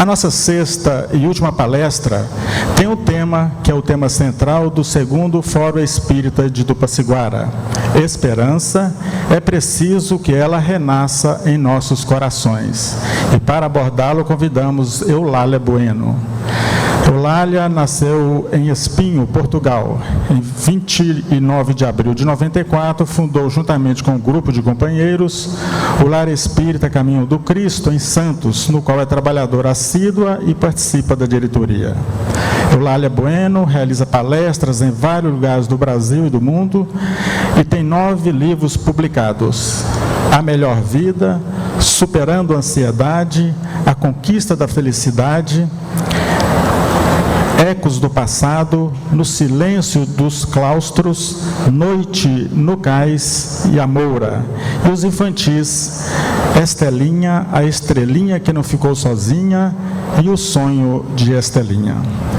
nossa sexta e última palestra tem um tema que é o tema central do segundo Fórum Espírita de Tupaciguara. Esperança, é preciso que ela renasça em nossos corações. E para abordá-lo convidamos Eulália Bueno. Eulália nasceu em Espinho, Portugal. Em 29 de abril de 94, fundou juntamente com um grupo de companheiros o Lar Espírita Caminho do Cristo, em Santos, no qual é trabalhadora assídua e participa da diretoria. Eulália Bueno realiza palestras em vários lugares do Brasil e do mundo e tem 9 livros publicados: A Melhor Vida, Superando a Ansiedade, A Conquista da Felicidade, Ecos do Passado, No Silêncio dos Claustros, Noite no Cais e a Moura. E os infantis, Estelinha, A Estrelinha que Não Ficou Sozinha e O Sonho de Estelinha.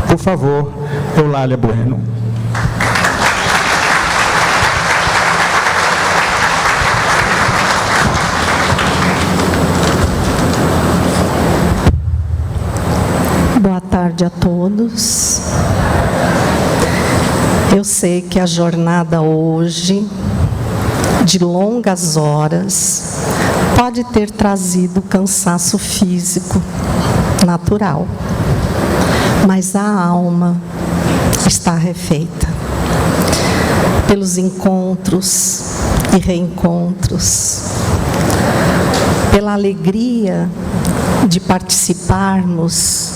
Por favor, Eulália Bueno. Boa tarde a todos. Eu sei que a jornada hoje, de longas horas, pode ter trazido cansaço físico natural, mas a alma está refeita pelos encontros e reencontros, pela alegria de participarmos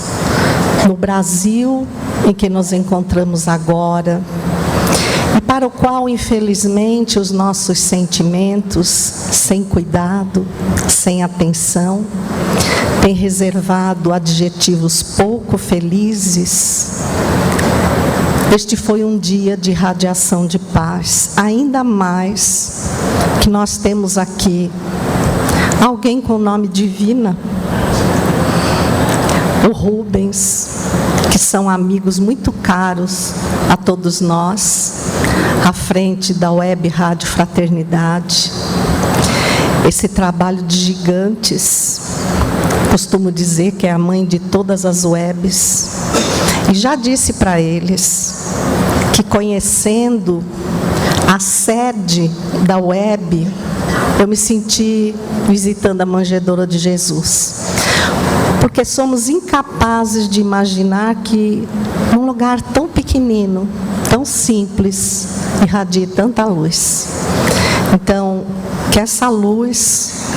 no Brasil em que nos encontramos agora, e para o qual, infelizmente, os nossos sentimentos, sem cuidado, sem atenção, têm reservado adjetivos pouco felizes. Este foi um dia de radiação de paz, ainda mais que nós temos aqui alguém com nome Divina, o Rubens, que são amigos muito caros a todos nós, à frente da Web Rádio Fraternidade. Esse trabalho de gigantes, costumo dizer que é a mãe de todas as webs, e já disse para eles que, conhecendo a sede da web, eu me senti visitando a manjedoura de Jesus. Porque somos incapazes de imaginar que num lugar tão pequenino, tão simples, irradie tanta luz. Então, que essa luz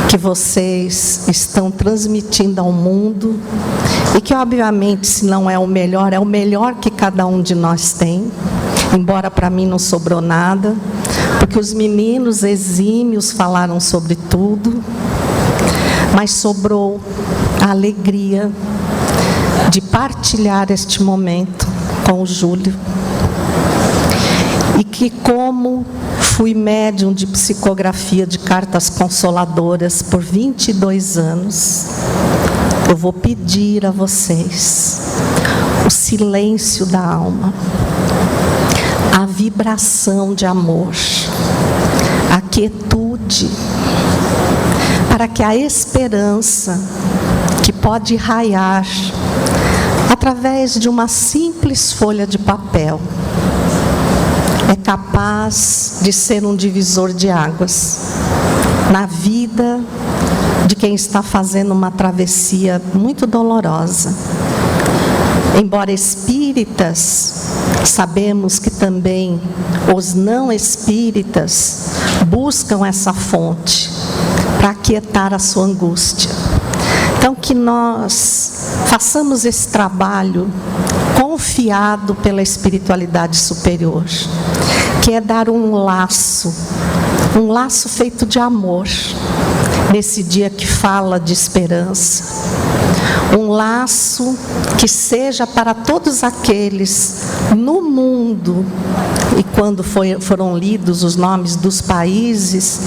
que vocês estão transmitindo ao mundo, e que obviamente, se não é o melhor que cada um de nós tem, embora para mim não sobrou nada, porque os meninos exímios falaram sobre tudo, mas sobrou a alegria de partilhar este momento com o Júlio. E que, como fui médium de psicografia de cartas consoladoras por 22 anos, eu vou pedir a vocês o silêncio da alma, a vibração de amor, a quietude, para que a esperança que pode raiar através de uma simples folha de papel é capaz de ser um divisor de águas na vida de quem está fazendo uma travessia muito dolorosa. Embora espíritas, sabemos que também os não espíritas buscam essa fonte para aquietar a sua angústia. Então, que nós façamos esse trabalho confiado pela espiritualidade superior, que é dar um laço feito de amor, nesse dia que fala de esperança. Um laço que seja para todos aqueles no mundo, e quando foram lidos os nomes dos países,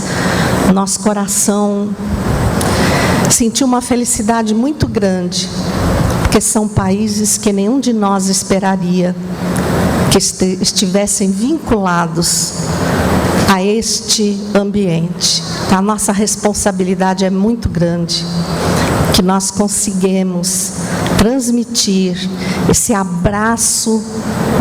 nosso coração sentiu uma felicidade muito grande, porque são países que nenhum de nós esperaria que estivessem vinculados a este ambiente. A nossa responsabilidade é muito grande. que nós conseguimos transmitir esse abraço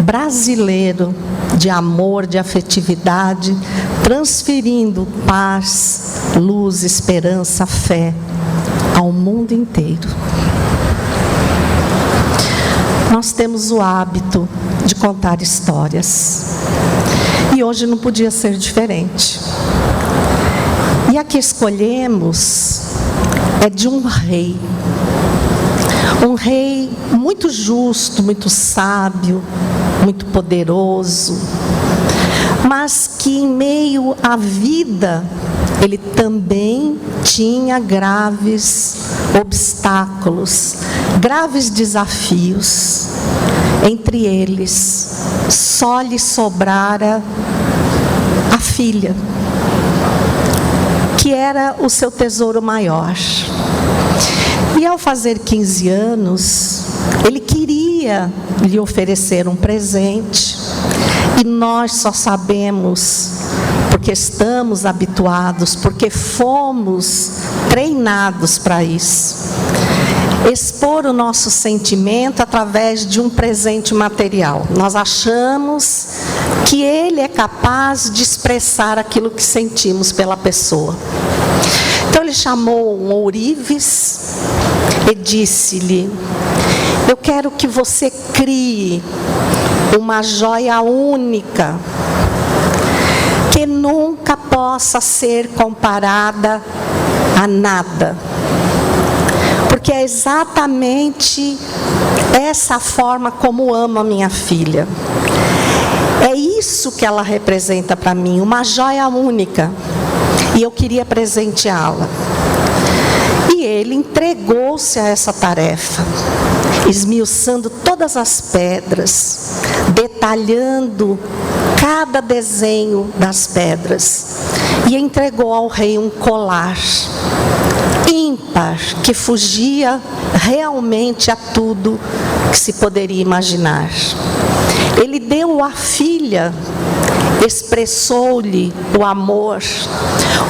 brasileiro de amor, de afetividade, transferindo paz, luz, esperança, fé ao mundo inteiro. Nós temos o hábito de contar histórias. E hoje não podia ser diferente. E a que escolhemos é de um rei. Um rei muito justo, muito sábio, muito poderoso, mas que em meio à vida, ele também tinha graves obstáculos, graves desafios. Entre eles, só lhe sobrara a filha, que era o seu tesouro maior. E ao fazer 15 anos, ele queria lhe oferecer um presente. E nós só sabemos, porque estamos habituados, porque fomos treinados para isso, expor o nosso sentimento através de um presente material. Nós achamos que ele é capaz de expressar aquilo que sentimos pela pessoa. Então ele chamou um ourives e disse-lhe: eu quero que você crie uma joia única, que nunca possa ser comparada a nada. Porque é exatamente essa forma como amo a minha filha. É isso que ela representa para mim, uma joia única. E eu queria presenteá-la. E ele entregou-se a essa tarefa, esmiuçando todas as pedras, detalhando cada desenho das pedras. E entregou ao rei um colar ímpar, que fugia realmente a tudo que se poderia imaginar. Ele deu à filha, expressou-lhe o amor,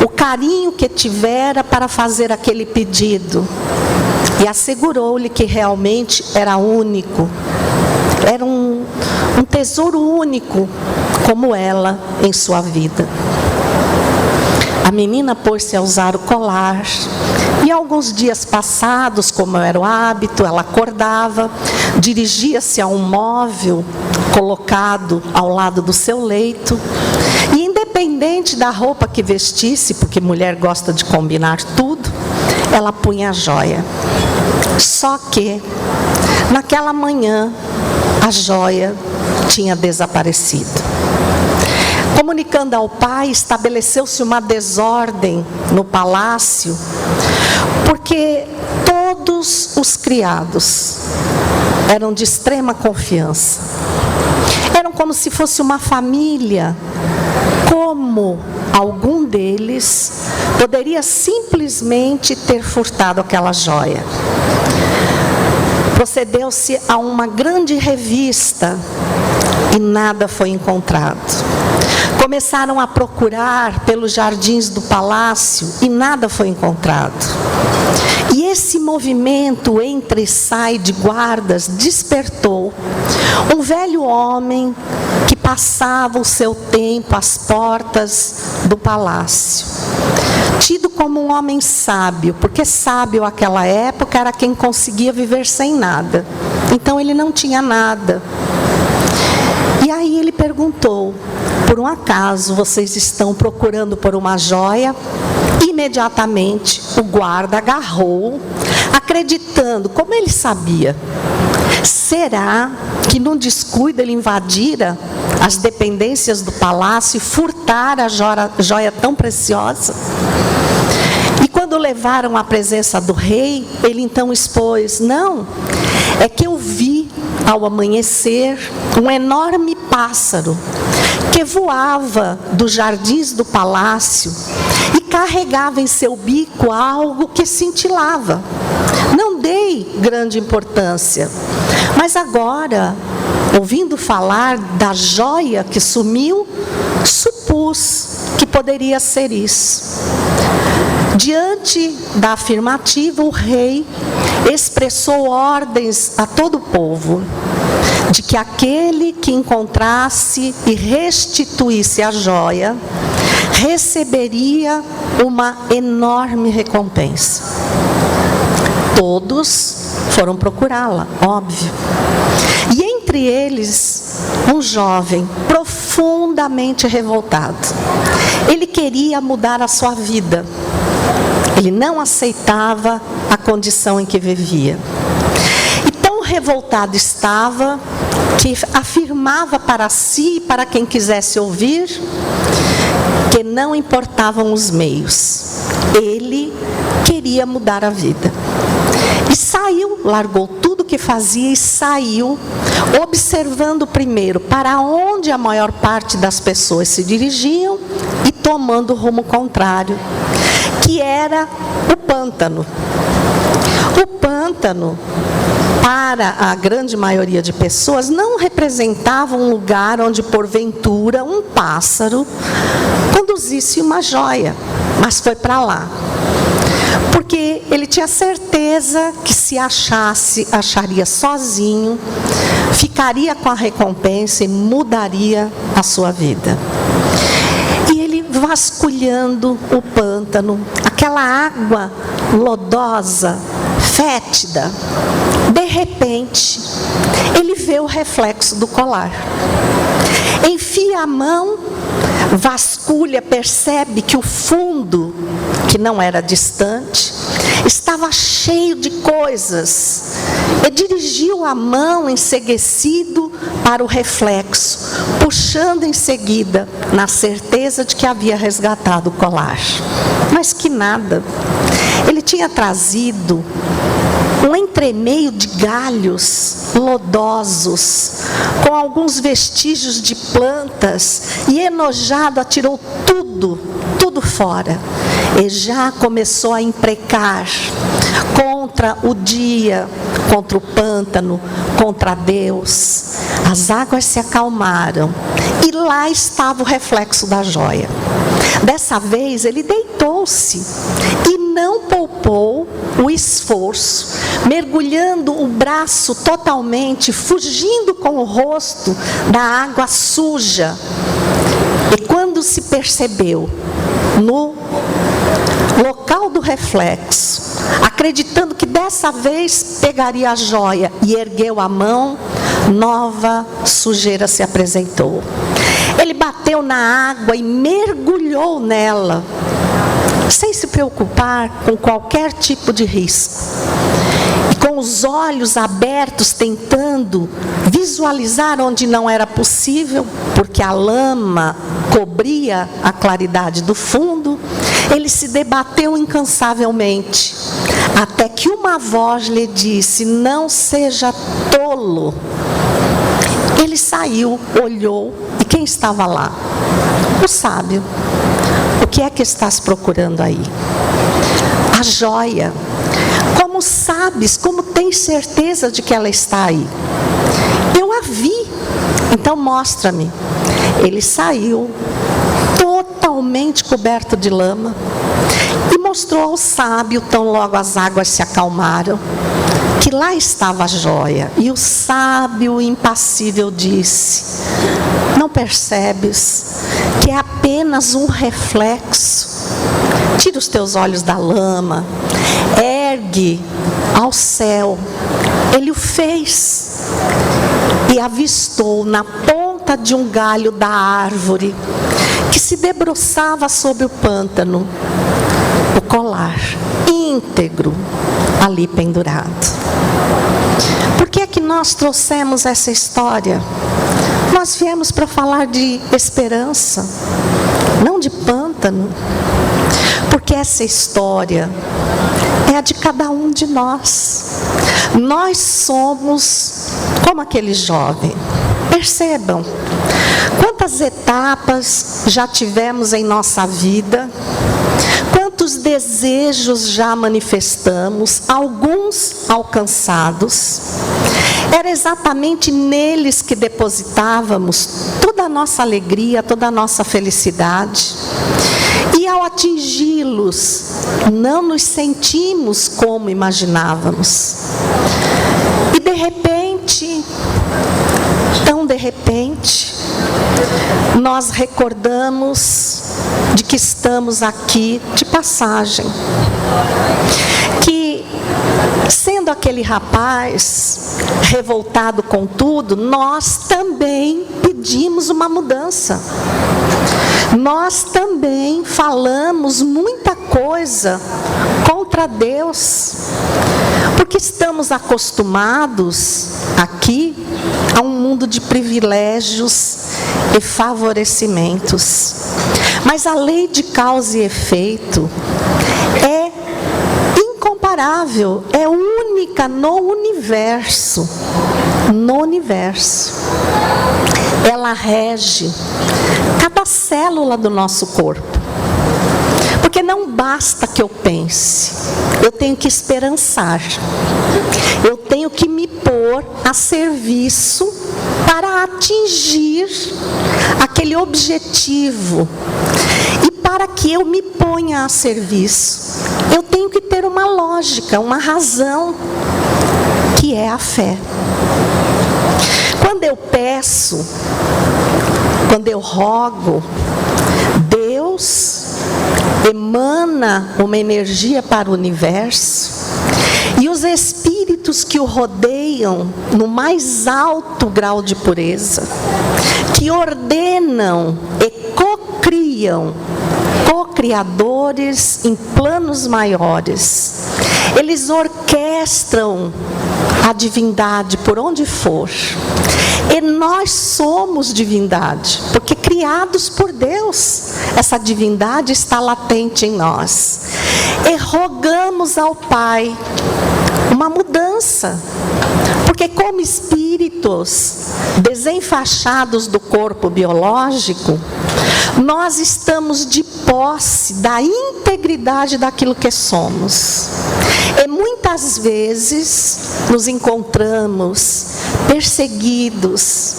o carinho que tivera para fazer aquele pedido, e assegurou-lhe que realmente era único, era um tesouro único como ela em sua vida. A menina pôs-se a usar o colar, e alguns dias passados, como era o hábito, ela acordava, dirigia-se a um móvel colocado ao lado do seu leito, e independente da roupa que vestisse, porque mulher gosta de combinar tudo, ela punha a joia. Só que, naquela manhã, a joia tinha desaparecido. Comunicando ao pai, estabeleceu-se uma desordem no palácio, porque todos os criados eram de extrema confiança. Eram como se fosse uma família. Como algum deles poderia simplesmente ter furtado aquela joia? Procedeu-se a uma grande revista e nada foi encontrado. Começaram a procurar pelos jardins do palácio e nada foi encontrado. E esse movimento entra e sai de guardas despertou um velho homem que passava o seu tempo às portas do palácio. Tido como um homem sábio, porque sábio naquela época era quem conseguia viver sem nada. Então ele não tinha nada. E aí ele perguntou: por um acaso vocês estão procurando por uma joia? Imediatamente o guarda agarrou, acreditando, como ele sabia? Será que num descuido ele invadira as dependências do palácio e furtara a joia tão preciosa? E quando levaram à presença do rei, ele então expôs: não, é que eu vi ao amanhecer um enorme pássaro que voava dos jardins do palácio e carregava em seu bico algo que cintilava. Não dei grande importância, mas agora, ouvindo falar da joia que sumiu, supus que poderia ser isso. Diante da afirmativa, o rei expressou ordens a todo o povo de que aquele que encontrasse e restituísse a joia receberia uma enorme recompensa. Todos foram procurá-la, óbvio. E entre eles, um jovem profundamente revoltado. Ele queria mudar a sua vida. Ele não aceitava a condição em que vivia. E tão revoltado estava que afirmava para si e para quem quisesse ouvir que não importavam os meios. Ele queria mudar a vida. E saiu, largou tudo que fazia e saiu, observando primeiro para onde a maior parte das pessoas se dirigiam e tomando o rumo contrário, que era o pântano. O pântano, para a grande maioria de pessoas, não representava um lugar onde, porventura, um pássaro conduzisse uma joia, mas foi para lá. Porque ele tinha certeza que se acharia sozinho, ficaria com a recompensa e mudaria a sua vida. E ele vasculhando o pântano, aquela água lodosa, fétida, de repente, ele vê o reflexo do colar. Enfia a mão, vasculha, percebe que o fundo, que não era distante, estava cheio de coisas. E dirigiu a mão enceguecido para o reflexo, puxando em seguida, na certeza de que havia resgatado o colar. Mas que nada. Ele tinha trazido um entremeio de galhos lodosos, com alguns vestígios de plantas, e enojado atirou tudo fora. E já começou a imprecar contra o dia, contra o pântano, contra Deus. As águas se acalmaram e lá estava o reflexo da joia. Dessa vez ele deitou-se e não poupou o esforço, mergulhando o braço totalmente, fugindo com o rosto da água suja. E quando se percebeu no local do reflexo, acreditando que dessa vez pegaria a joia, e ergueu a mão, nova sujeira se apresentou. Ele bateu na água e mergulhou nela, sem se preocupar com qualquer tipo de risco. E com os olhos abertos, tentando visualizar onde não era possível, porque a lama cobria a claridade do fundo, ele se debateu incansavelmente, até que uma voz lhe disse: não seja tolo. Ele saiu, olhou, e quem estava lá? O sábio. O que é que estás procurando aí? A joia. Como sabes, como tens certeza de que ela está aí? Eu a vi, então mostra-me. Ele saiu, totalmente coberto de lama, e mostrou ao sábio, tão logo as águas se acalmaram, que lá estava a joia. E o sábio impassível disse: não percebes que é apenas um reflexo? Tira os teus olhos da lama, ergue ao céu. Ele o fez e avistou na ponta de um galho da árvore que se debruçava sobre o pântano o colar íntegro ali pendurado. Por que é que nós trouxemos essa história? Nós viemos para falar de esperança, não de pântano, porque essa história é a de cada um de nós. Nós somos como aquele jovem. Percebam quantas etapas já tivemos em nossa vida, quantos desejos já manifestamos, alguns alcançados. Era exatamente neles que depositávamos toda a nossa alegria, toda a nossa felicidade. E ao atingi-los, não nos sentimos como imaginávamos. E de repente, tão de repente, nós recordamos de que estamos aqui de passagem. Que, sendo aquele rapaz revoltado com tudo, nós também pedimos uma mudança. Nós também falamos muita coisa contra Deus, porque estamos acostumados aqui a um mundo de privilégios e favorecimentos. Mas a lei de causa e efeito é incomparável, é única no universo. No universo. Ela rege cada célula do nosso corpo. Porque não basta que eu pense, eu tenho que esperançar. Eu tenho que me pôr a serviço para atingir aquele objetivo. E para que eu me ponha a serviço, eu tenho que ter uma lógica, uma razão, que é a fé. Quando eu peço, quando eu rogo, Deus emana uma energia para o universo, e os espíritos que o rodeiam no mais alto grau de pureza, que ordenam e co-criam, co-criadores em planos maiores, eles orquestram a divindade por onde for. E nós somos divindade, porque criados por Deus, essa divindade está latente em nós. E rogamos ao Pai uma mudança, porque como espíritos desenfaixados do corpo biológico, nós estamos de posse da integridade daquilo que somos. E muitas vezes nos encontramos perseguidos,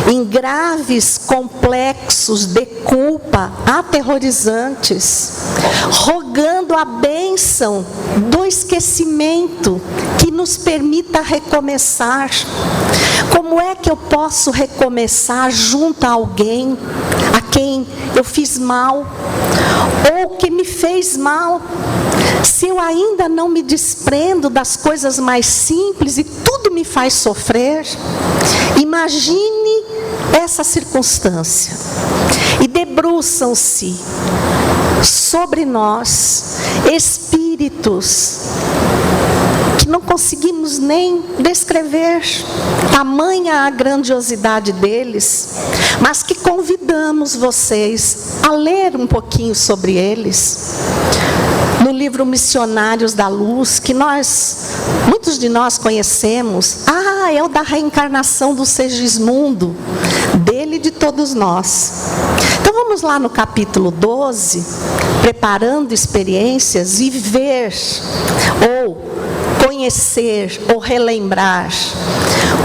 em graves complexos de culpa aterrorizantes, rogando a bênção do esquecimento que nos permita recomeçar. Como é que eu posso recomeçar junto a alguém a quem eu fiz mal ou que me fez mal, se eu ainda não me desprendo das coisas mais simples e tudo me faz sofrer? Imagine essa circunstância. E debruçam-se sobre nós espíritos que não conseguimos nem descrever, tamanha a grandiosidade deles, mas que convidamos vocês a ler um pouquinho sobre eles. No livro Missionários da Luz, que muitos de nós conhecemos, é o da reencarnação do Segismundo, dele e de todos nós. Então vamos lá no capítulo 12, preparando experiências e ver, ou conhecer, ou relembrar,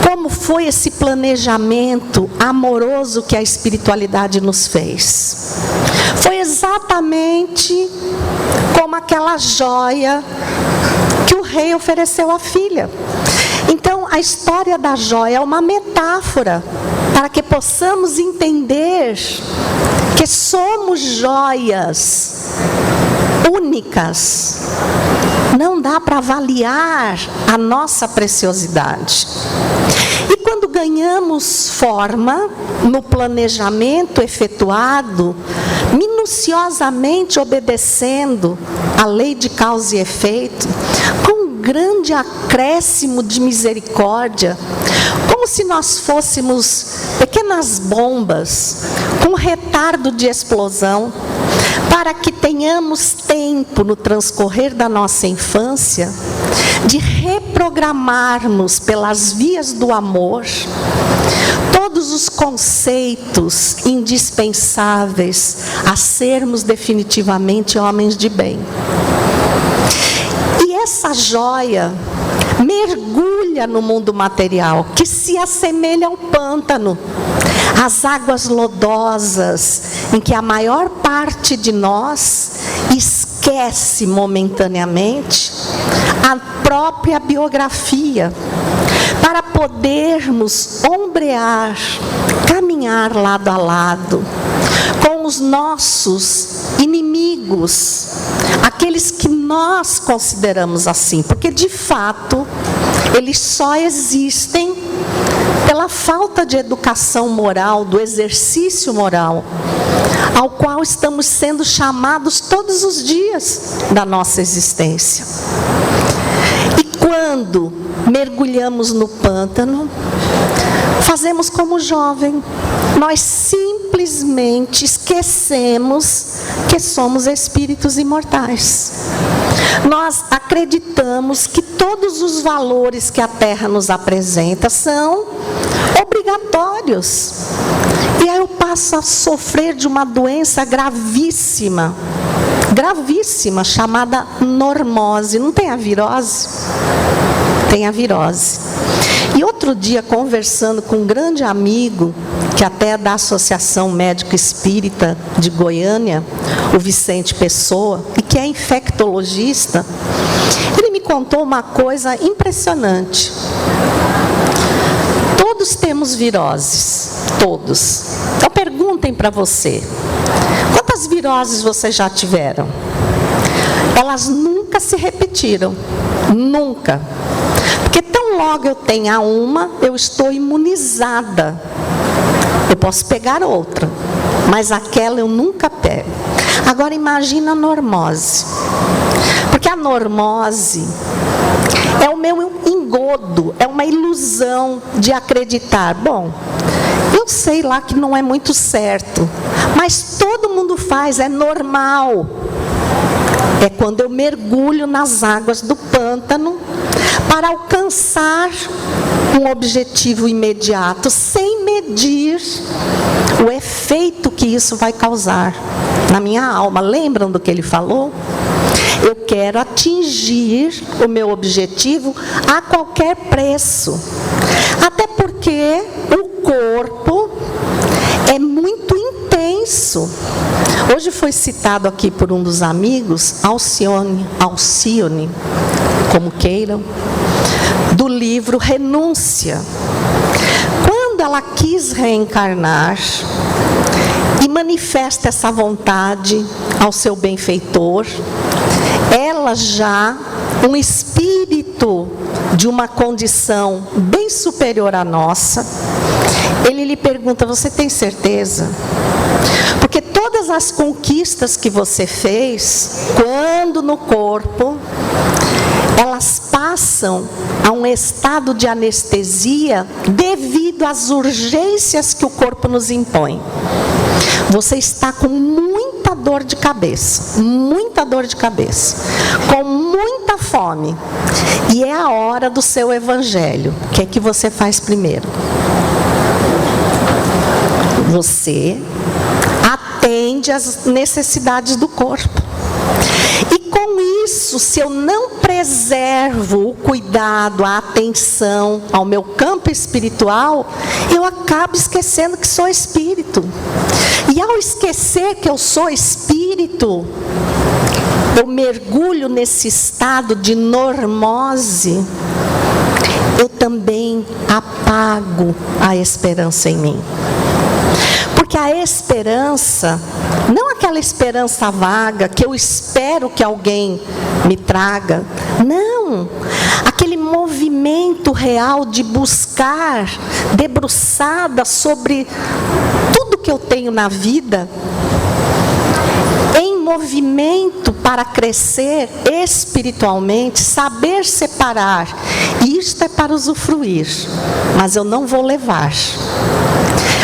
como foi esse planejamento amoroso que a espiritualidade nos fez. Foi exatamente como aquela joia que o rei ofereceu à filha. Então, a história da joia é uma metáfora para que possamos entender que somos joias únicas. Não dá para avaliar a nossa preciosidade. E quando ganhamos forma no planejamento efetuado, minuciosamente obedecendo a lei de causa e efeito, com um grande acréscimo de misericórdia, como se nós fôssemos pequenas bombas com retardo de explosão, para que tenhamos tempo no transcorrer da nossa infância de reprogramarmos pelas vias do amor todos os conceitos indispensáveis a sermos definitivamente homens de bem. E essa joia mergulha no mundo material, que se assemelha ao pântano, as águas lodosas, em que a maior parte de nós esquece momentaneamente a própria biografia, para podermos ombrear, caminhar lado a lado com os nossos inimigos, aqueles que nós consideramos assim, porque de fato eles só existem pela falta de educação moral, do exercício moral, ao qual estamos sendo chamados todos os dias da nossa existência. E quando mergulhamos no pântano, fazemos como jovem, nós simplesmente esquecemos que somos espíritos imortais. Nós acreditamos que todos os valores que a Terra nos apresenta são obrigatórios. E aí eu passo a sofrer de uma doença gravíssima, chamada normose. Não tem a virose? Tem a virose. E outro dia, conversando com um grande amigo, que até é da Associação Médico Espírita de Goiânia, o Vicente Pessoa, e que é infectologista, ele me contou uma coisa impressionante. Todos temos viroses, todos. Então perguntem para você, quantas viroses vocês já tiveram? Elas nunca se repetiram, nunca. Porque tão logo eu tenha uma, eu estou imunizada. Eu posso pegar outra, mas aquela eu nunca pego. Agora imagina a normose. Porque a normose é o meu engodo, é uma ilusão de acreditar. Bom, eu sei lá que não é muito certo, mas todo mundo faz, é normal. É quando eu mergulho nas águas do pântano para alcançar um objetivo imediato, sem medir o efeito que isso vai causar na minha alma. Lembram do que ele falou? Eu quero atingir o meu objetivo a qualquer preço. Até porque o corpo é muito intenso. Hoje foi citado aqui por um dos amigos, Alcione, como queiram, do livro Renúncia. Quando ela quis reencarnar e manifesta essa vontade ao seu benfeitor, ela já, um espírito de uma condição bem superior à nossa, ele lhe pergunta: você tem certeza? Porque todas as conquistas que você fez, quando no corpo, elas passam a um estado de anestesia devido às urgências que o corpo nos impõe. Você está com muita dor de cabeça, com muita fome, e é a hora do seu evangelho. O que é que você faz primeiro? Você atende às necessidades do corpo. E com isso, se eu não preservo o cuidado, a atenção ao meu campo espiritual, eu acabo esquecendo que sou espírito. E ao esquecer que eu sou espírito, eu mergulho nesse estado de normose, eu também apago a esperança em mim. Porque a esperança, não aquela esperança vaga, que eu espero que alguém me traga. Não, aquele movimento real de buscar, debruçada sobre tudo que eu tenho na vida, em movimento para crescer espiritualmente, saber separar. Isto é para usufruir, mas eu não vou levar.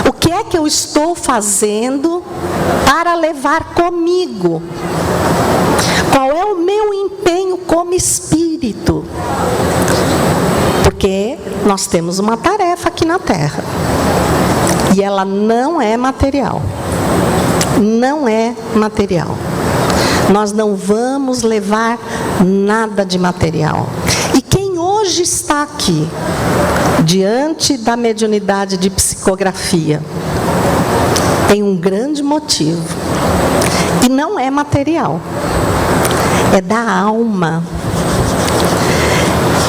O que é que eu estou fazendo para levar comigo? Qual é o meu empenho como espírito? Porque nós temos uma tarefa aqui na Terra. E ela não é material. Não é material. Nós não vamos levar nada de material. E quem hoje está aqui, diante da mediunidade de psicografia, tem um grande motivo. E não é material. É da alma.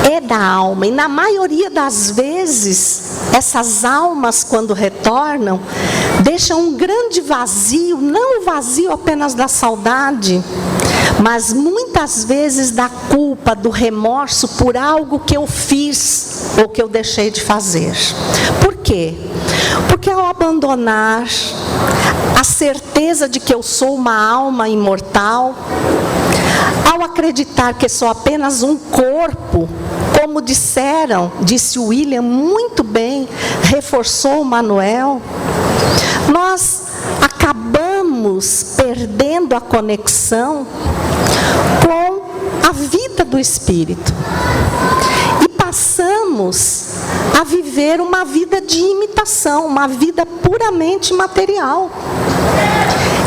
É da alma. E na maioria das vezes, essas almas, quando retornam, deixam um grande vazio, não o vazio apenas da saudade, mas muitas vezes da culpa, do remorso por algo que eu fiz ou que eu deixei de fazer. Por quê? Porque ao abandonar a certeza de que eu sou uma alma imortal, ao acreditar que sou apenas um corpo, como disse o William muito bem, reforçou o Manuel, nós acabamos perdendo a conexão com a vida do Espírito. E passamos a viver uma vida de imitação, uma vida puramente material.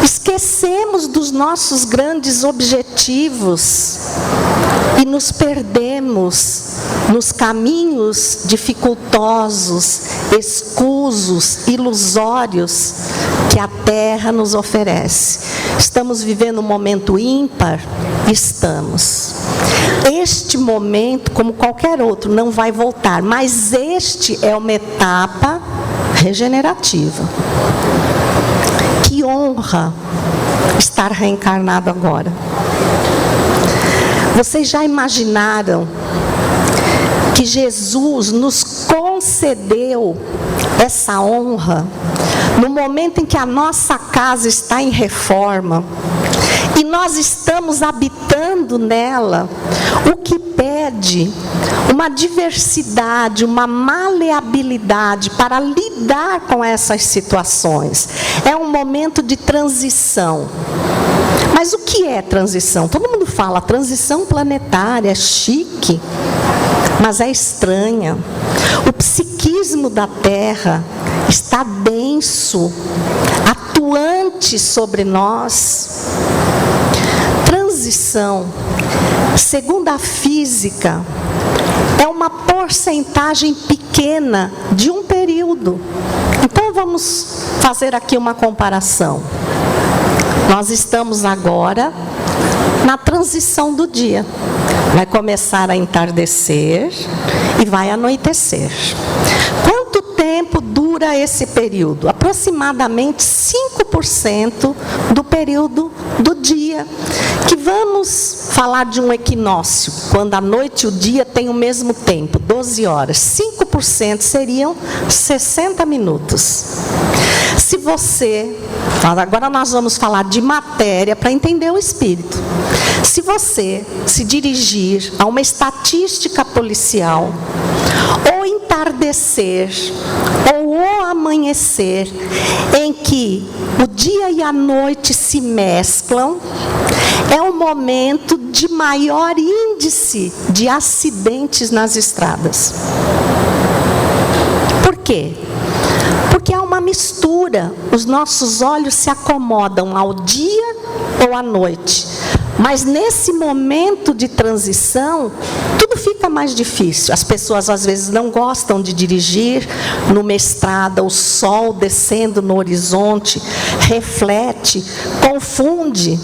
Esquecemos dos nossos grandes objetivos e nos perdemos nos caminhos dificultosos, escusos, ilusórios que a terra nos oferece. Estamos vivendo um momento ímpar? Estamos. Este momento, como qualquer outro, não vai voltar, mas este é uma etapa regenerativa. Que honra estar reencarnado agora. Vocês já imaginaram que Jesus nos concedeu essa honra no momento em que a nossa casa está em reforma e nós estamos habitando nela, o que pede uma diversidade, uma maleabilidade para lidar com essas situações. É um momento de transição. Mas o que é transição? Todo mundo fala transição planetária, é chique, mas é estranha. O psiquismo da Terra está denso, atuante sobre nós. Transição, segundo a física, é uma porcentagem pequena de um período. Então vamos fazer aqui uma comparação. Nós estamos agora na transição do dia. Vai começar a entardecer e vai anoitecer. Quanto tempo dura esse período? Aproximadamente 5% do período do dia. Que vamos falar de um equinócio, quando a noite e o dia têm o mesmo tempo, 12 horas. 5% seriam 60 minutos. Se você, agora nós vamos falar de matéria para entender o espírito. Se você se dirigir a uma estatística policial, ou entardecer, ou o amanhecer, em que o dia e a noite se mesclam, é o momento de maior índice de acidentes nas estradas. Por quê? Porque há uma mistura, os nossos olhos se acomodam ao dia ou à noite. Mas nesse momento de transição, tudo fica mais difícil. As pessoas às vezes não gostam de dirigir numa estrada, o sol descendo no horizonte, reflete, confunde.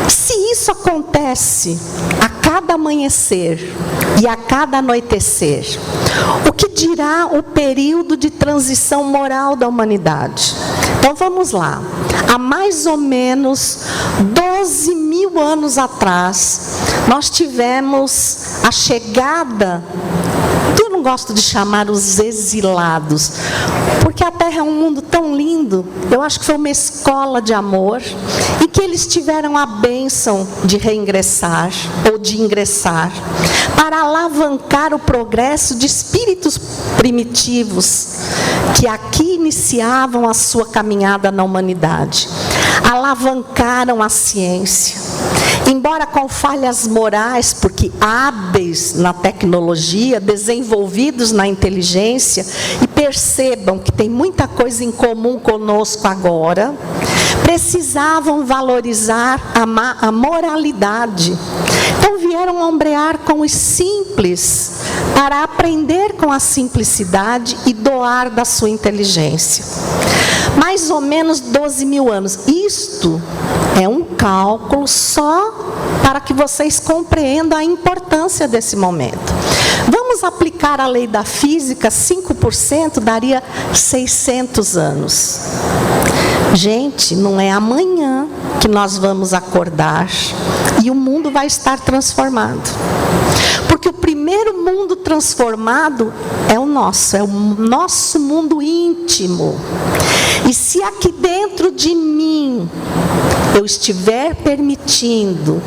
Se isso acontece a cada amanhecer e a cada anoitecer, o que dirá o período de transição moral da humanidade? Então vamos lá. Há mais ou menos 12 mil anos atrás, nós tivemos a chegada, eu não gosto de chamar os exilados, porque a Terra é um mundo tão lindo, eu acho que foi uma escola de amor, e que eles tiveram a bênção de reingressar, ou de ingressar, para alavancar o progresso de espíritos primitivos, que aqui iniciavam a sua caminhada na humanidade. Alavancaram a ciência. Embora com falhas morais, porque hábeis na tecnologia, desenvolvidos na inteligência, e percebam que tem muita coisa em comum conosco agora, precisavam valorizar a moralidade. Então vieram ombrear com os simples, para aprender com a simplicidade e doar da sua inteligência. mais ou menos 12 mil anos. Isto é um cálculo só para que vocês compreendam a importância desse momento. Vamos aplicar a lei da física, 5% daria 600 anos. Gente, não é amanhã que nós vamos acordar e o mundo vai estar transformado. Porque o primeiro mundo transformado é o nosso mundo íntimo. E se aqui dentro de mim eu estiver permitindo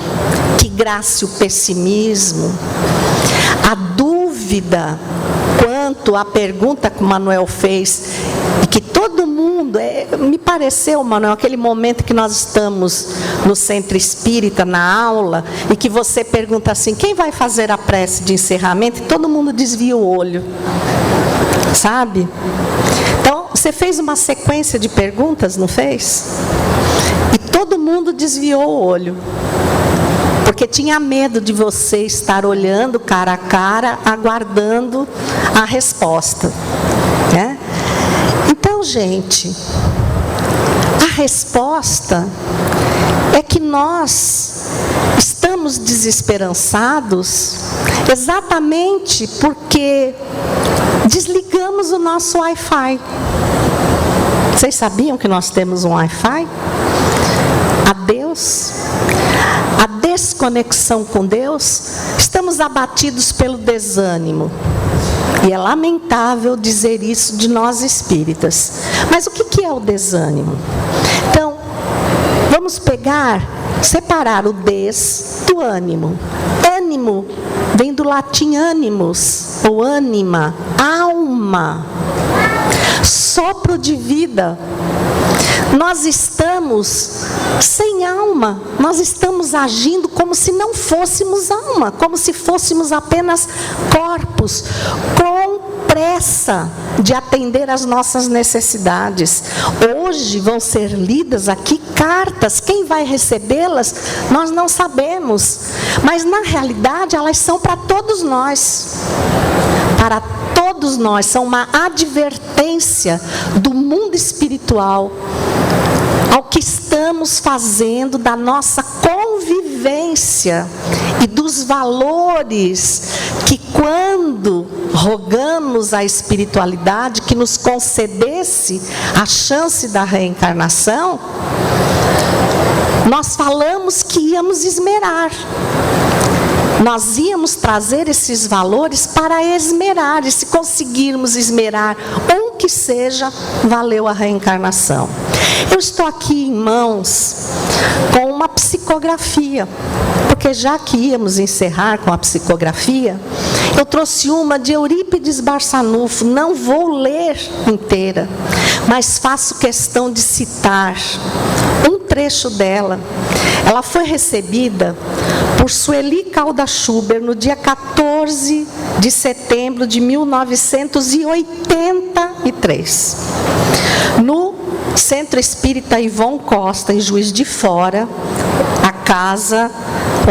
que grace o pessimismo, a dúvida quanto à pergunta que o Manuel fez, e que todo mundo, me pareceu, Manuel, aquele momento que nós estamos no centro espírita, na aula, e que você pergunta assim, quem vai fazer a prece de encerramento? E todo mundo desvia o olho, sabe? Então, você fez uma sequência de perguntas, não fez? E todo mundo desviou o olho. Porque tinha medo de você estar olhando cara a cara, aguardando a resposta, né? Então, gente, a resposta é que nós estamos desesperançados exatamente porque desligamos o nosso Wi-Fi. Vocês sabiam que nós temos um Wi-Fi? A Deus, a desconexão com Deus, estamos abatidos pelo desânimo. E é lamentável dizer isso de nós espíritas. Mas o que é o desânimo? Então, vamos separar o des do ânimo. Ânimo vem do latim animus, ou ânima, alma, sopro de vida. Nós estamos sem alma, nós estamos agindo como se não fôssemos alma, como se fôssemos apenas corpos, com pressa de atender às nossas necessidades. Hoje vão ser lidas aqui cartas, quem vai recebê-las, nós não sabemos, mas na realidade elas são para todos nós. Para todos nós, são uma advertência do mundo espiritual ao que estamos fazendo da nossa convivência e dos valores que, quando rogamos à espiritualidade que nos concedesse a chance da reencarnação, nós falamos que íamos esmerar. Nós íamos trazer esses valores para esmerar, e se conseguirmos esmerar um que seja, valeu a reencarnação. Eu estou aqui em mãos com uma psicografia, porque já que íamos encerrar com a psicografia, eu trouxe uma de Eurípides Barçanufo, não vou ler inteira, mas faço questão de citar um trecho dela. Ela foi recebida por Sueli Calda Schuber no dia 14 de setembro de 1983, no Centro Espírita Ivon Costa, em Juiz de Fora, a casa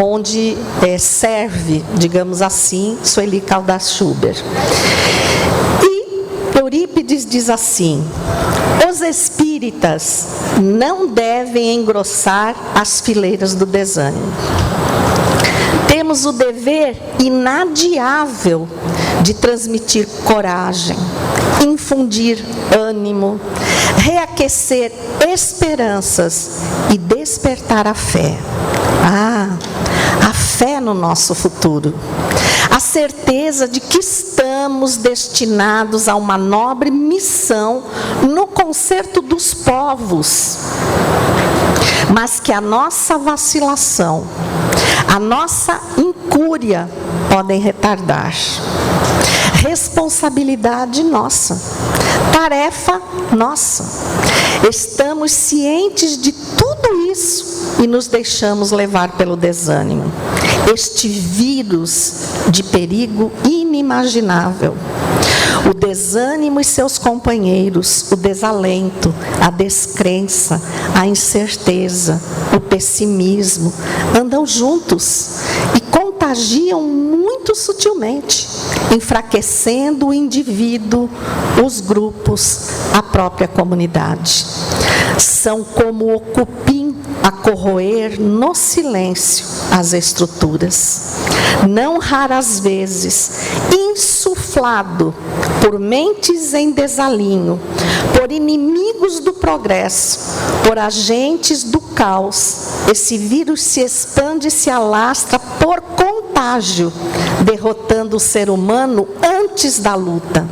onde serve, digamos assim, Sueli Calda Schuber. E Eurípides diz assim: os espíritas não devem engrossar as fileiras do desânimo. Temos o dever inadiável de transmitir coragem, infundir ânimo, reaquecer esperanças e despertar a fé. A fé no nosso futuro. A certeza de que estamos destinados a uma nobre missão no concerto dos povos, mas que a nossa vacilação, a nossa incúria podem retardar. Responsabilidade nossa, tarefa nossa. Estamos cientes de tudo isso e nos deixamos levar pelo desânimo. Este vírus de perigo inimaginável. O desânimo e seus companheiros, o desalento, a descrença, a incerteza, o pessimismo, andam juntos e contagiam muito muito sutilmente, enfraquecendo o indivíduo, os grupos, a própria comunidade. São como o cupim a corroer no silêncio as estruturas. Não raras vezes, insuflado por mentes em desalinho, por inimigos do progresso, por agentes do caos, esse vírus se expande e se alastra por contágio, derrotando o ser humano antes da luta.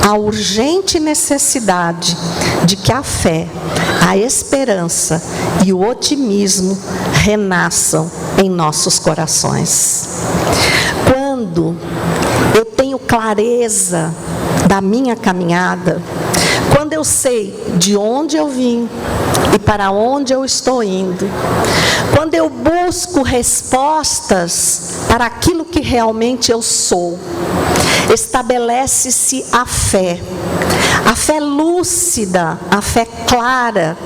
A urgente necessidade de que a fé, a esperança e o otimismo renasçam em nossos corações. Quando eu tenho clareza da minha caminhada, quando eu sei de onde eu vim e para onde eu estou indo, quando eu busco respostas para aquilo que realmente eu sou, estabelece-se a fé lúcida, a fé clara,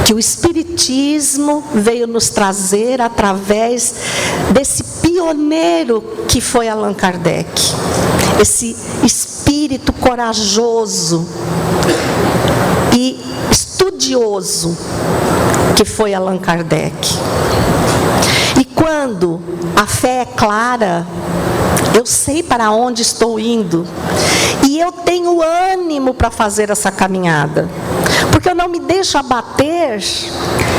que o Espiritismo veio nos trazer através desse pioneiro que foi Allan Kardec. Esse espírito corajoso e estudioso que foi Allan Kardec. E quando a fé é clara, eu sei para onde estou indo e eu tenho ânimo para fazer essa caminhada, porque eu não me deixo abater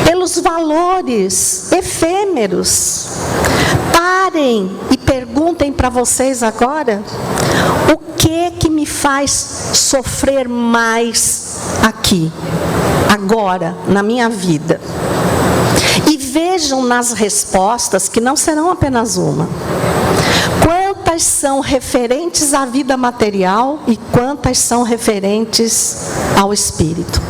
pelos valores efêmeros. Parem e perguntem para vocês agora: o que me faz sofrer mais aqui, agora, na minha vida? E vejam nas respostas, que não serão apenas uma, quantas são referentes à vida material e quantas são referentes ao espírito.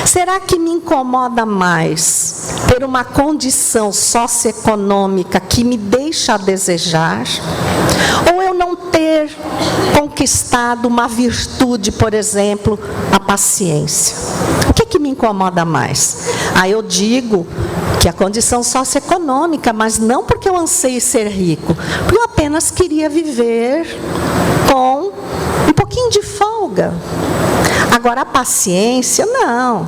Será que me incomoda mais ter uma condição socioeconômica que me deixa a desejar? Ou eu não ter conquistado uma virtude, por exemplo, a paciência? O que me incomoda mais? Eu digo que a condição socioeconômica, mas não porque eu anseio ser rico, porque eu apenas queria viver com um pouquinho de folga. Agora, a paciência, não.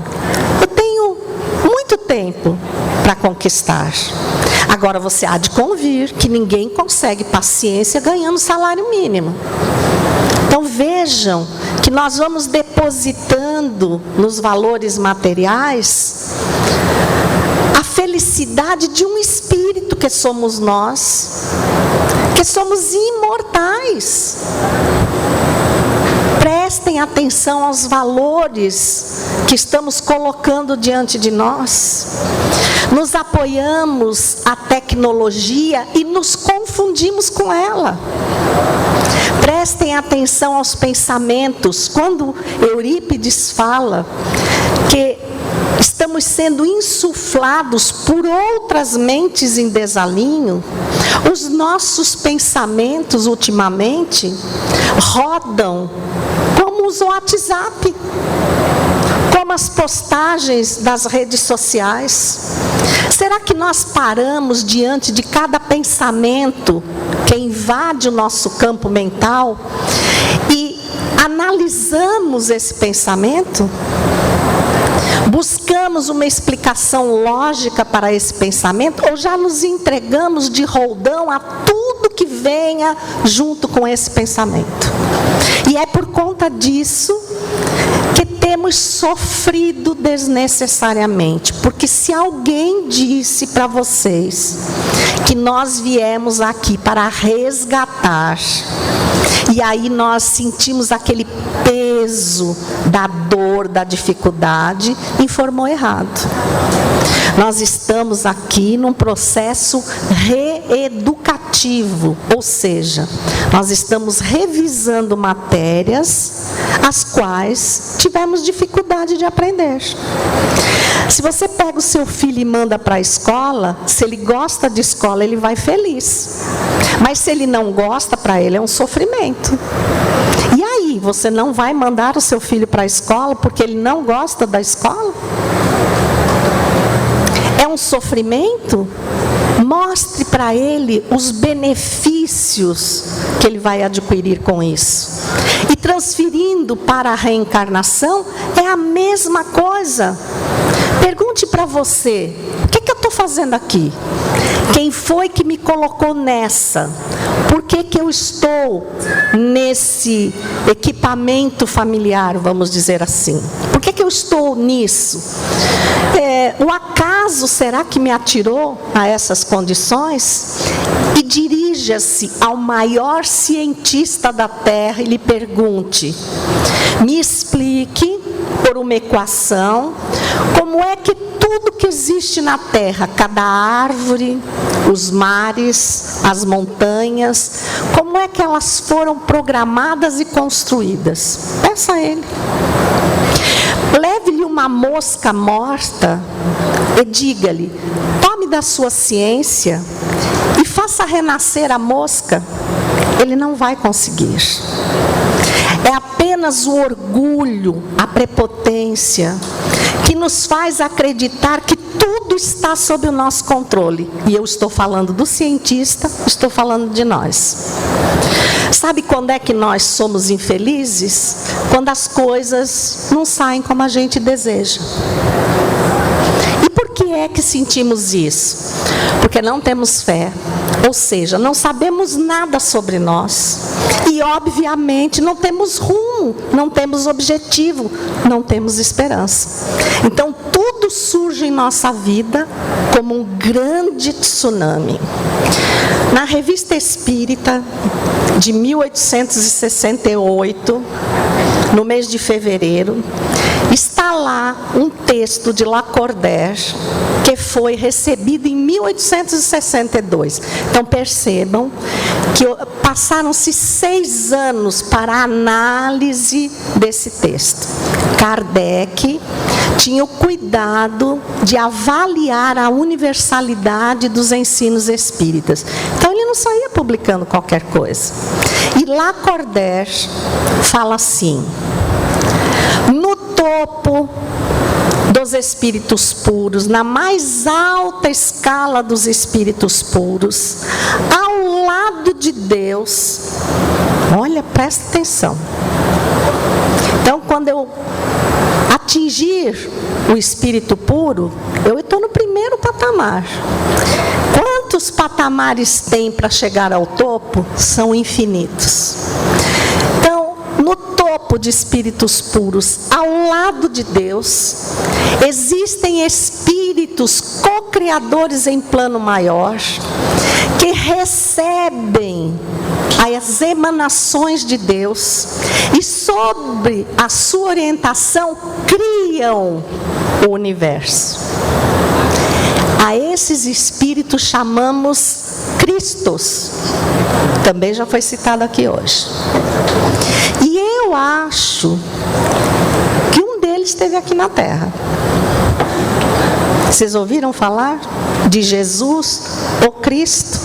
Eu tenho muito tempo para conquistar. Agora, você há de convir que ninguém consegue paciência ganhando salário mínimo. Então, vejam que nós vamos depositando nos valores materiais a felicidade de um espírito que somos nós, que somos imortais. Prestem atenção aos valores que estamos colocando diante de nós. Nos apoiamos à tecnologia e nos confundimos com ela. Prestem atenção aos pensamentos. Quando Eurípides fala que estamos sendo insuflados por outras mentes em desalinho, os nossos pensamentos ultimamente rodam como os WhatsApp, como as postagens das redes sociais. Será que nós paramos diante de cada pensamento que invade o nosso campo mental e analisamos esse pensamento? Buscamos uma explicação lógica para esse pensamento ou já nos entregamos de roldão a tudo que venha junto com esse pensamento? E é por conta disso que temos sofrido desnecessariamente, porque se alguém disse para vocês que nós viemos aqui para resgatar, e aí nós sentimos aquele peso da dor, da dificuldade, informou errado. Nós estamos aqui num processo reeducativo, ou seja, nós estamos revisando matérias as quais tivemos dificuldade de aprender. Se você pega o seu filho e manda para a escola, se ele gosta de escola, ele vai feliz. Mas se ele não gosta, para ele é um sofrimento. E aí, você não vai mandar o seu filho para a escola porque ele não gosta da escola? É um sofrimento? Mostre para ele os benefícios que ele vai adquirir com isso. E transferindo para a reencarnação, é a mesma coisa. Pergunte para você: o que eu estou fazendo aqui? Quem foi que me colocou nessa? Por que eu estou nesse equipamento familiar, vamos dizer assim? Por que eu estou nisso? O acaso será que me atirou a essas condições? E dirija-se ao maior cientista da Terra e lhe pergunte: me explique por uma equação como é que tudo que existe na Terra, cada árvore, os mares, as montanhas, como é que elas foram programadas e construídas? Peça a ele. Leve-lhe uma mosca morta e diga-lhe: tome da sua ciência e faça renascer a mosca. Ele não vai conseguir. É apenas o orgulho, a prepotência, que nos faz acreditar que tudo está sob o nosso controle. E eu estou falando do cientista, estou falando de nós. Sabe quando é que nós somos infelizes? Quando as coisas não saem como a gente deseja. E por que é que sentimos isso? Porque não temos fé. Ou seja, não sabemos nada sobre nós. E, obviamente, não temos rumo, não temos objetivo, não temos esperança. Então, tudo surge em nossa vida como um grande tsunami. Na Revista Espírita, de 1868, no mês de fevereiro, está lá um texto de Lacordaire, que foi recebido em 1862. Então percebam que passaram-se 6 anos para a análise desse texto. Kardec tinha o cuidado de avaliar a universalidade dos ensinos espíritas. Então ele não saía publicando qualquer coisa. E Lacordaire fala assim: no topo dos espíritos puros, na mais alta escala dos espíritos puros, ao lado de Deus, olha, presta atenção. Então, quando eu atingir o espírito puro, eu estou no primeiro patamar. Quantos patamares tem para chegar ao topo? São infinitos. Então, no topo de espíritos puros, ao lado de Deus, existem espíritos co-criadores em plano maior, que recebem as emanações de Deus e, sobre a sua orientação, criam o universo. A esses espíritos chamamos Cristos. Também já foi citado aqui hoje. E eu acho que um deles esteve aqui na Terra. Vocês ouviram falar de Jesus, o Cristo,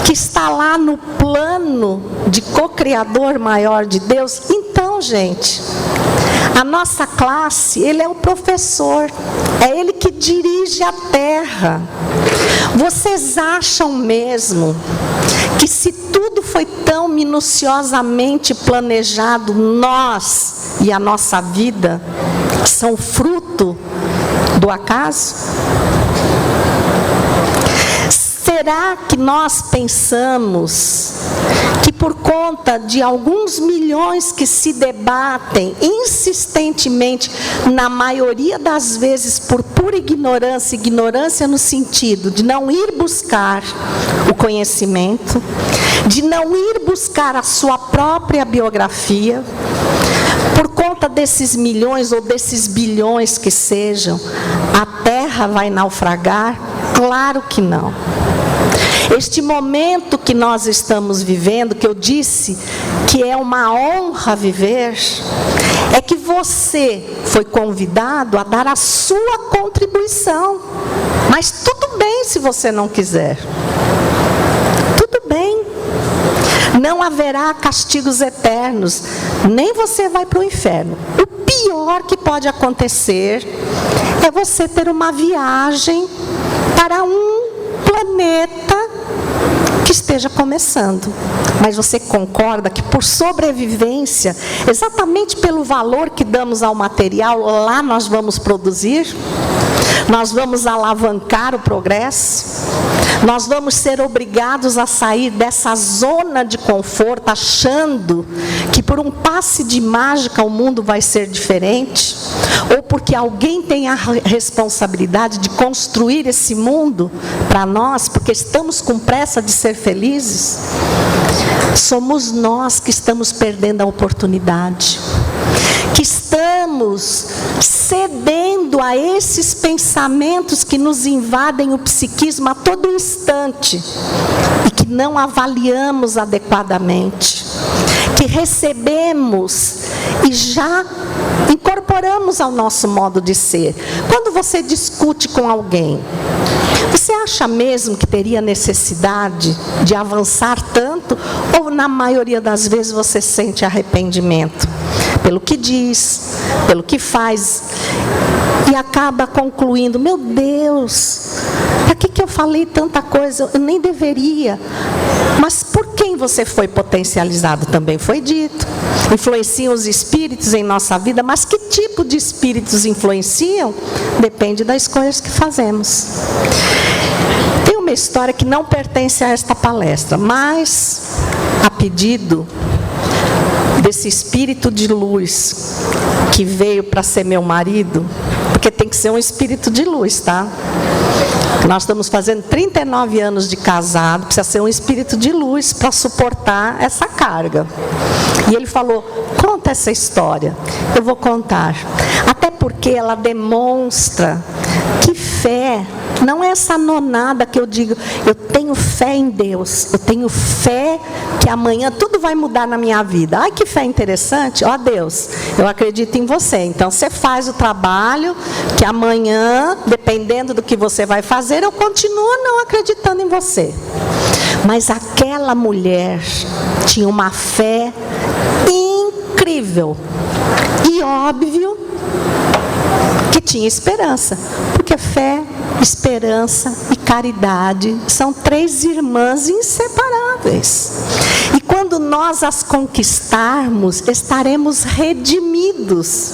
que está lá no plano de co-criador maior de Deus? Então, gente, a nossa classe, ele é o professor, é ele que dirige a Terra. Vocês acham mesmo que, se tudo foi tão minuciosamente planejado, nós e a nossa vida são fruto do acaso? Será que nós pensamos que, por conta de alguns milhões que se debatem insistentemente, na maioria das vezes por pura ignorância, ignorância no sentido de não ir buscar o conhecimento, de não ir buscar a sua própria biografia, por conta desses milhões ou desses bilhões que sejam, a Terra vai naufragar? Claro que não. Este momento que nós estamos vivendo, que eu disse que é uma honra viver, é que você foi convidado a dar a sua contribuição. Mas tudo bem se você não quiser. Tudo bem. Não haverá castigos eternos, nem você vai para o inferno. O pior que pode acontecer é você ter uma viagem para um planeta que esteja começando. Mas você concorda que por sobrevivência, exatamente pelo valor que damos ao material, lá nós vamos produzir? Nós vamos alavancar o progresso? Nós vamos ser obrigados a sair dessa zona de conforto, achando que por um passe de mágica o mundo vai ser diferente? Ou porque alguém tem a responsabilidade de construir esse mundo para nós, porque estamos com pressa de ser felizes? Somos nós que estamos perdendo a oportunidade, que estamos cedendo a esses pensamentos que nos invadem o psiquismo a todo instante e que não avaliamos adequadamente, que recebemos e já incorporamos ao nosso modo de ser. Quando você discute com alguém, você acha mesmo que teria necessidade de avançar tanto? Ou na maioria das vezes você sente arrependimento pelo que diz, pelo que faz, e acaba concluindo: meu Deus, para que eu falei tanta coisa? Eu nem deveria. Mas por quem você foi potencializado? Também foi dito. Influenciam os espíritos em nossa vida, mas que tipo de espíritos influenciam? Depende das escolhas que fazemos. Tem uma história que não pertence a esta palestra, mas a pedido desse espírito de luz que veio para ser meu marido, porque tem que ser um espírito de luz, tá? Nós estamos fazendo 39 anos de casado, precisa ser um espírito de luz para suportar essa carga. E ele falou: conta essa história. Eu vou contar. Até porque ela demonstra que fé não é essa nonada que eu digo: eu tenho fé em Deus, eu tenho fé que amanhã tudo vai mudar na minha vida. Ai, que fé interessante. Ó Deus, eu acredito em você. Então você faz o trabalho que amanhã, dependendo do que você vai fazer, eu continuo não acreditando em você. Mas aquela mulher tinha uma fé incrível e óbvio que tinha esperança, porque fé, esperança e caridade são três irmãs inseparáveis. E quando nós as conquistarmos, estaremos redimidos.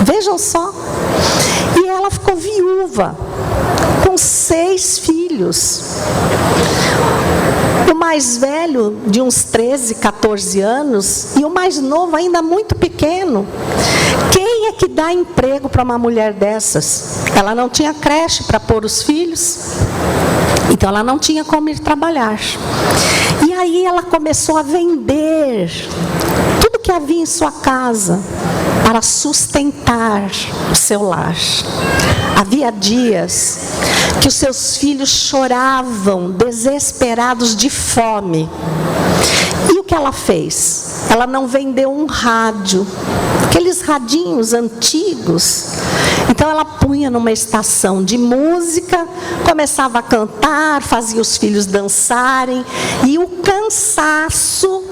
Vejam só. E ela ficou viúva, com 6 filhos. O mais velho de uns 13, 14 anos e o mais novo ainda muito pequeno. Quem é que dá emprego para uma mulher dessas? Ela não tinha creche para pôr os filhos, então ela não tinha como ir trabalhar. E aí ela começou a vender tudo que havia em sua casa para sustentar o seu lar. Havia dias que os seus filhos choravam, desesperados de fome. E o que ela fez? Ela não vendeu um rádio, aqueles radinhos antigos. Então ela punha numa estação de música, começava a cantar, fazia os filhos dançarem, e o cansaço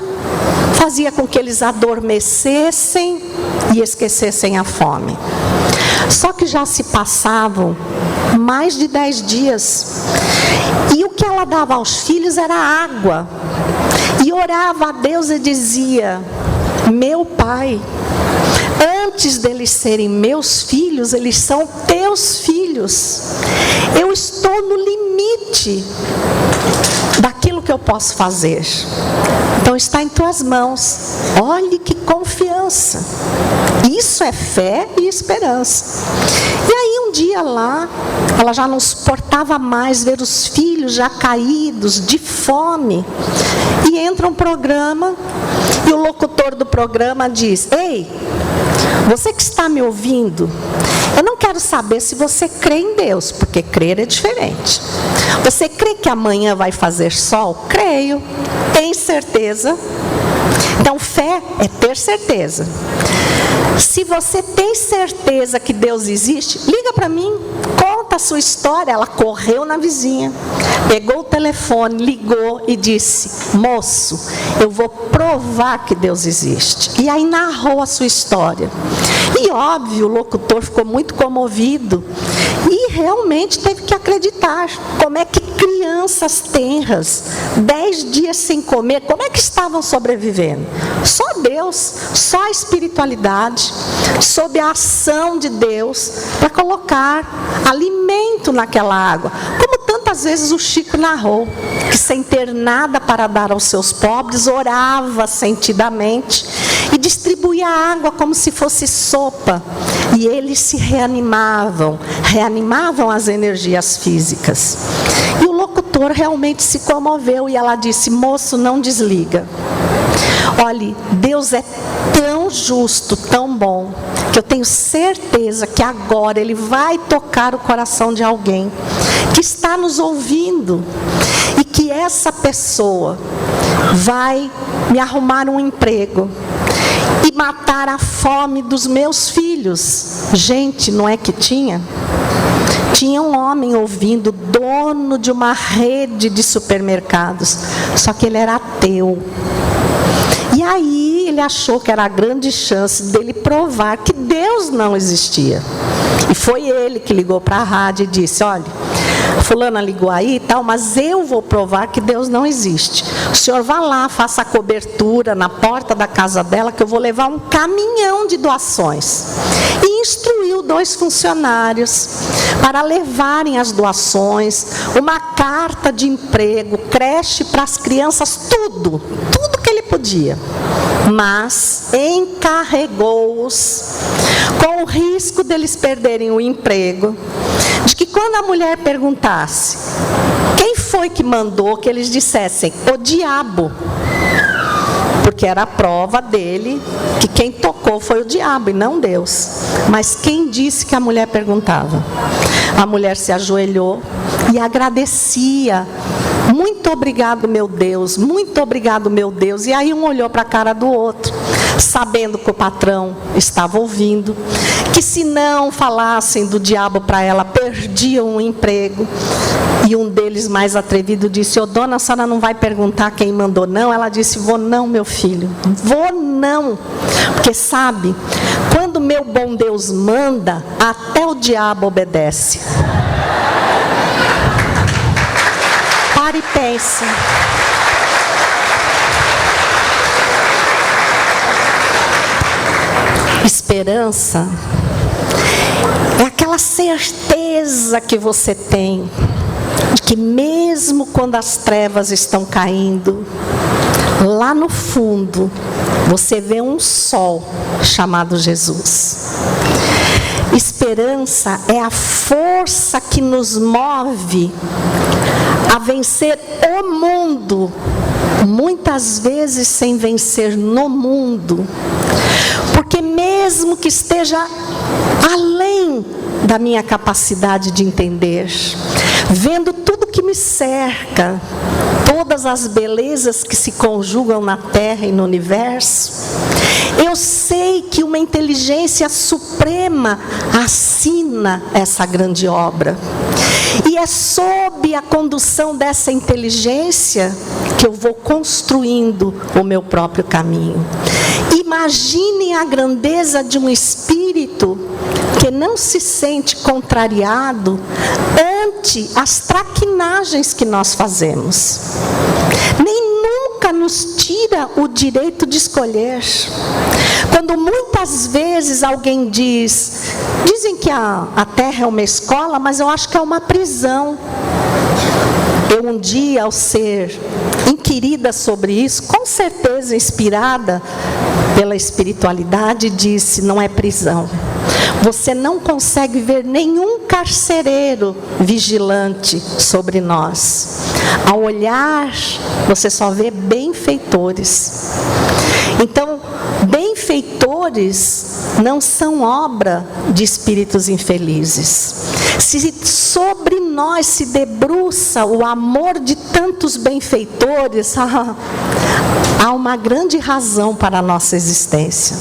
fazia com que eles adormecessem e esquecessem a fome. Só que já se passavam mais de 10 dias. E o que ela dava aos filhos era água. E orava a Deus e dizia: meu Pai, antes deles serem meus filhos, eles são teus filhos. Eu estou no limite daquilo que eu posso fazer. Então está em tuas mãos. Olhe que confiança. Isso é fé e esperança. E aí um dia lá, ela já não suportava mais ver os filhos já caídos de fome. E entra um programa e o locutor do programa diz: ei, você que está me ouvindo, eu não quero saber se você crê em Deus, porque crer é diferente. Você crê que amanhã vai fazer sol? Creio. Tem certeza? Então fé é ter certeza. Se você tem certeza que Deus existe, liga para mim, conta a sua história. Ela correu na vizinha, pegou o telefone, ligou e disse: moço, eu vou provar que Deus existe. E aí narrou a sua história. E óbvio, o locutor ficou muito comovido e realmente teve que acreditar. Como é que crianças tenras, 10 dias sem comer, como é que estavam sobrevivendo? Só Deus, só a espiritualidade, sob a ação de Deus, para colocar alimento naquela água. Como tantas vezes o Chico narrou, que sem ter nada para dar aos seus pobres, orava sentidamente e distribuía a água como se fosse sopa. E eles se reanimavam as energias físicas. E o locutor realmente se comoveu e ela disse: moço, não desliga. Olhe, Deus é tão justo, tão bom, que eu tenho certeza que agora Ele vai tocar o coração de alguém que está nos ouvindo, e que essa pessoa vai me arrumar um emprego e matar a fome dos meus filhos. Gente, não é que tinha? Tinha um homem ouvindo, dono de uma rede de supermercados, só que ele era ateu. E aí ele achou que era a grande chance dele provar que Deus não existia. E foi ele que ligou para a rádio e disse: olha, fulana ligou aí e tal, mas eu vou provar que Deus não existe. O senhor vá lá, faça a cobertura na porta da casa dela, que eu vou levar um caminhão de doações. E instruiu 2 funcionários para levarem as doações, uma carta de emprego, creche para as crianças, tudo que ele podia. Mas encarregou-os, com o risco deles perderem o emprego, de que quando a mulher perguntasse quem foi que mandou, que eles dissessem: o diabo. Porque era a prova dele que quem tocou foi o diabo e não Deus. Mas quem disse que a mulher perguntava? A mulher se ajoelhou e agradecia: muito obrigado, meu Deus, muito obrigado, meu Deus. E aí um olhou para a cara do outro, sabendo que o patrão estava ouvindo, que se não falassem do diabo para ela, perdiam o emprego. E um deles, mais atrevido, disse: ô dona, a senhora não vai perguntar quem mandou não? Ela disse: vou não, meu filho, vou não. Porque sabe, quando meu bom Deus manda, até o diabo obedece. Pare e pense. Esperança é aquela certeza que você tem de que mesmo quando as trevas estão caindo, lá no fundo você vê um sol chamado Jesus. Esperança é a força que nos move a vencer o mundo, muitas vezes sem vencer no mundo, porque mesmo que esteja além da minha capacidade de entender, vendo tudo que me cerca, todas as belezas que se conjugam na Terra e no universo, eu sei que uma inteligência suprema assina essa grande obra. E é sob a condução dessa inteligência que eu vou construindo o meu próprio caminho. Imaginem a grandeza de um espírito que não se sente contrariado ante as traquinagens que nós fazemos. Nem nunca nos tira o direito de escolher. Quando muitas vezes alguém dizem que a Terra é uma escola, mas eu acho que é uma prisão. Eu um dia, ao ser inquirida sobre isso, com certeza inspirada pela espiritualidade, disse: não é prisão. Você não consegue ver nenhum carcereiro vigilante sobre nós. Ao olhar, você só vê benfeitores. Então, benfeitores não são obra de espíritos infelizes. Se sobre nós se debruça o amor de tantos benfeitores, há uma grande razão para a nossa existência.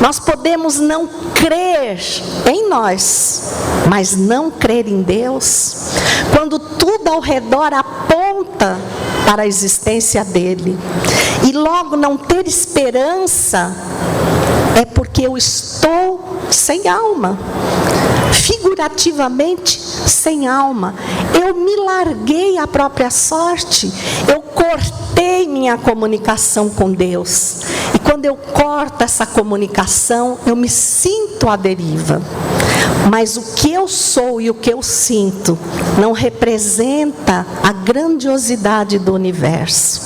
Nós podemos não crer em nós, mas não crer em Deus, quando tudo ao redor aponta para a existência dele. E logo não ter esperança é porque eu estou sem alma. figurativamente sem alma. Eu me larguei à própria sorte, eu cortei minha comunicação com Deus. E quando eu corto essa comunicação, eu me sinto à deriva. Mas o que eu sou e o que eu sinto não representa a grandiosidade do universo.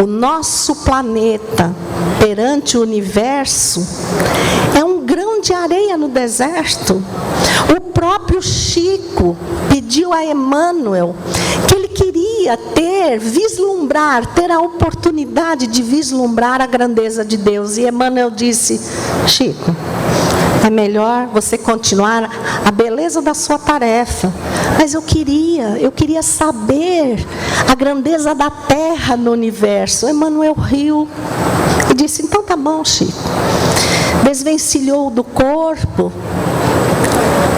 O nosso planeta perante o universo é um grão de areia no deserto. O próprio Chico pediu a Emmanuel que ele queria ter a oportunidade de vislumbrar a grandeza de Deus. E Emmanuel disse: Chico, é melhor você continuar a beleza da sua tarefa. Mas eu queria saber a grandeza da Terra no universo. Emmanuel riu e disse: então tá bom, Chico. Desvencilhou do corpo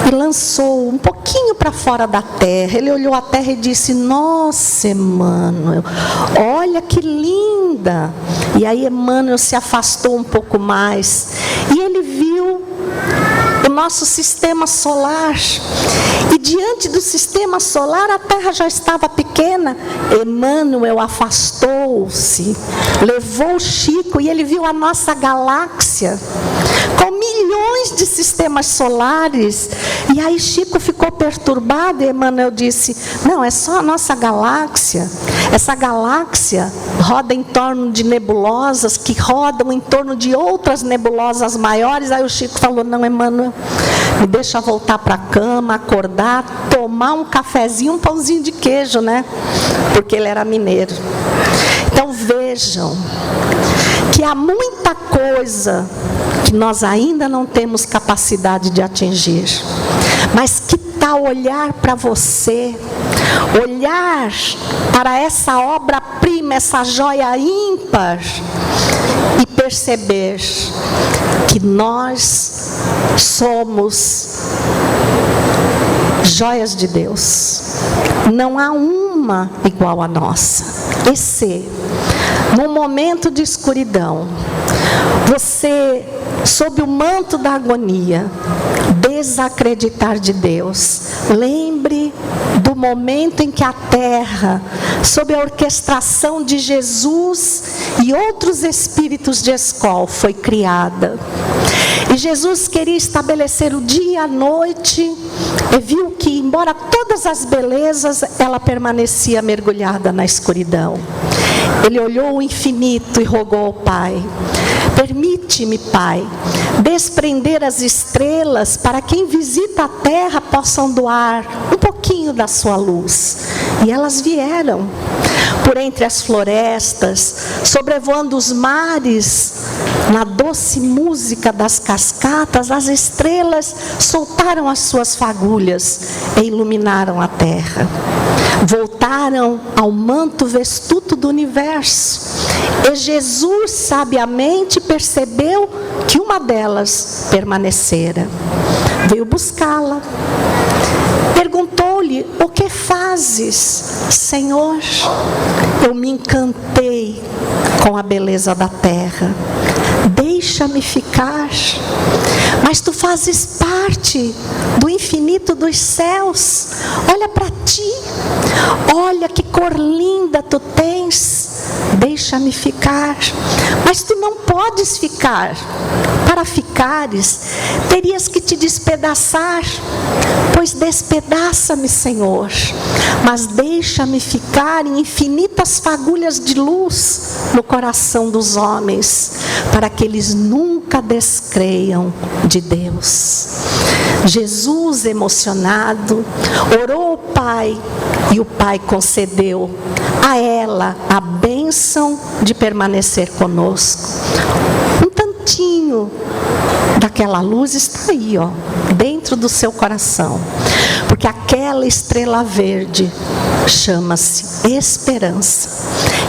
e lançou um pouquinho para fora da terra. Ele olhou a terra e disse: nossa, Emmanuel, olha que linda. E aí Emmanuel se afastou um pouco mais e ele viu o nosso sistema solar. E diante do sistema solar, a Terra já estava pequena. Emmanuel afastou-se, levou Chico e ele viu a nossa galáxia com milhões de sistemas solares. E aí Chico ficou perturbado e Emmanuel disse: não, é só a nossa galáxia. Essa galáxia roda em torno de nebulosas que rodam em torno de outras nebulosas maiores. Aí o Chico falou: não, Emmanuel, me deixa voltar para a cama, acordar, tomar um cafezinho, um pãozinho de queijo, né? Porque ele era mineiro. Então vejam que há muita coisa que nós ainda não temos capacidade de atingir. Mas que tal olhar para você, olhar para essa obra-prima, essa joia ímpar e perceber que nós somos joias de Deus. Não há uma igual a nossa. E se, num momento de escuridão, você, sob o manto da agonia, desacreditar de Deus, lembre do momento em que a terra, sob a orquestração de Jesus e outros espíritos de escola, foi criada. E Jesus queria estabelecer o dia e a noite, e viu que, embora todas as belezas, ela permanecia mergulhada na escuridão. Ele olhou o infinito e rogou ao Pai: permite-me, Pai, desprender as estrelas para que quem visita a terra possam doar um pouquinho da sua luz. E elas vieram por entre as florestas, sobrevoando os mares, na doce música das cascatas, as estrelas soltaram as suas fagulhas e iluminaram a terra. Voltaram ao manto vestusto do universo. E Jesus sabiamente percebeu que uma delas permanecera. Veio buscá-la. Perguntou-lhe: o que fazes, Senhor? Eu me encantei com a beleza da terra. Deixa-me ficar. Mas tu fazes parte do infinito dos céus. Olha para ti. Olha que cor linda tu tens. Deixa-me ficar. Mas tu não podes ficar. Para ficares, terias que te despedaçar. Pois despedaça-me, Senhor. Mas deixa-me ficar em infinitas fagulhas de luz no coração dos homens, para que eles nunca descreiam de Deus. Jesus, emocionado, orou ao Pai, e o Pai concedeu a ela a bênção de permanecer conosco. Um tantinho daquela luz está aí, ó, dentro do seu coração, porque aquela estrela verde chama-se esperança.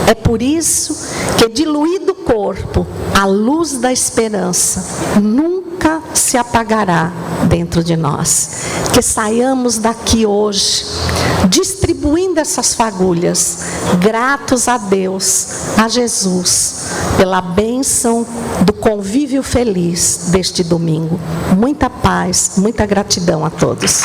É por isso que, diluído corpo, a luz da esperança nunca se apagará dentro de nós. Que saiamos daqui hoje distribuindo essas fagulhas, gratos a Deus, a Jesus, pela bênção do convívio feliz deste domingo. Muita paz, muita gratidão a todos.